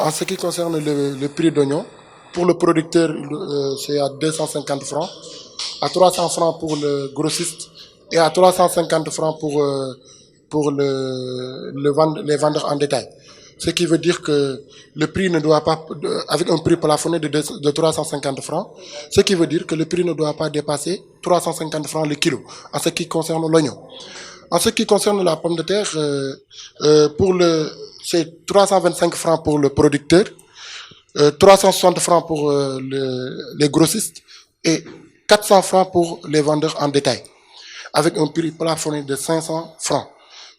en ce qui concerne le prix d'oignon, pour le producteur, c'est à 250 francs, à 300 francs pour le grossiste et à 350 francs pour les vendeurs en détail. Ce qui veut dire que le prix ne doit pas, avec un prix plafonné de 350 francs, ce qui veut dire que le prix ne doit pas dépasser 350 francs le kilo, en ce qui concerne l'oignon. En ce qui concerne la pomme de terre, c'est 325 francs pour le producteur, 360 francs pour les grossistes et 400 francs pour les vendeurs en détail, avec un prix plafonné de 500 francs.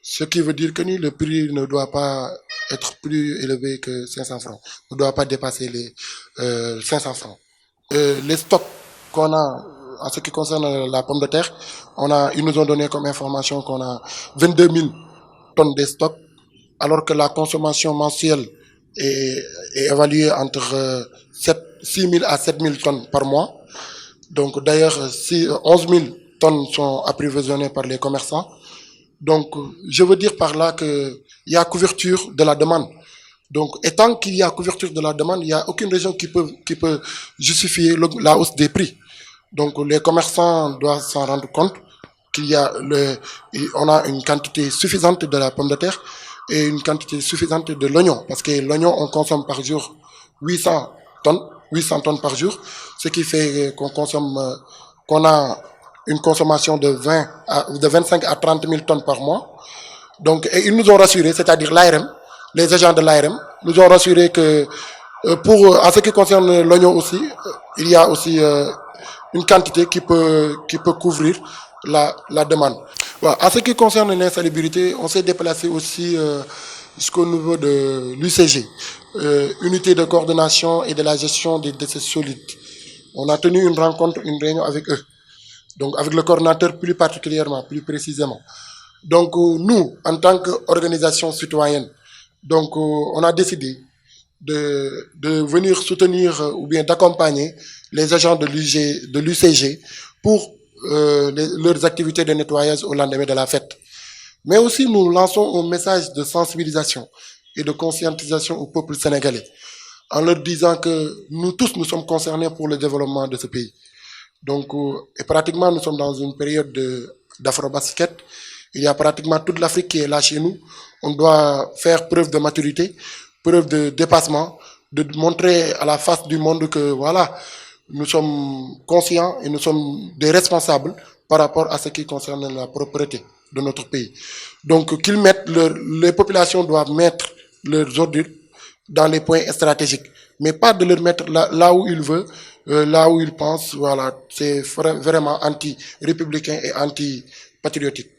Ce qui veut dire que le prix ne doit pas être plus élevé que 500 francs, ne doit pas dépasser les 500 francs. Les stocks qu'on a en ce qui concerne la pomme de terre, ils nous ont donné comme information qu'on a 22 000 tonnes de stocks, alors que la consommation mensuelle est évaluée entre 6 000 à 7 000 tonnes par mois. Donc d'ailleurs, 11 000 tonnes sont approvisionnées par les commerçants. Donc je veux dire par là qu'il y a couverture de la demande. Donc, et tant qu'il y a couverture de la demande, il n'y a aucune raison qui peut justifier la hausse des prix. Donc les commerçants doivent s'en rendre compte on a une quantité suffisante de la pomme de terre et une quantité suffisante de l'oignon. Parce que l'oignon, on consomme par jour 800 tonnes par jour, ce qui fait qu'on a une consommation de 25 à 30 000 tonnes par mois. Donc, et ils nous ont rassuré, c'est-à-dire l'ARM, les agents de l'ARM, nous ont rassuré que en ce qui concerne l'oignon aussi, il y a aussi une quantité qui peut couvrir la demande. Voilà. En ce qui concerne l'insalubrité, on s'est déplacé aussi jusqu'au niveau de l'UCG, Unité de coordination et de la gestion des déchets solides. On a tenu une réunion avec eux, donc avec le coordinateur plus particulièrement, plus précisément. Donc nous, en tant qu'organisation citoyenne, donc on a décidé de venir soutenir ou bien d'accompagner les agents de l'UCG pour leurs activités de nettoyage au lendemain de la fête. Mais aussi nous lançons un message de sensibilisation et de conscientisation au peuple sénégalais en leur disant que nous tous nous sommes concernés pour le développement de ce pays. Donc et pratiquement nous sommes dans une période d'afro-basket. Il y a pratiquement toute l'Afrique qui est là chez nous. On doit faire preuve de maturité, preuve de dépassement, de montrer à la face du monde que voilà, nous sommes conscients et nous sommes des responsables par rapport à ce qui concerne la propreté de notre pays. Donc les populations doivent mettre leurs ordures dans les points stratégiques, mais pas de les mettre là où ils veulent, là où ils pensent. Voilà, c'est vraiment anti-républicain et anti-patriotique.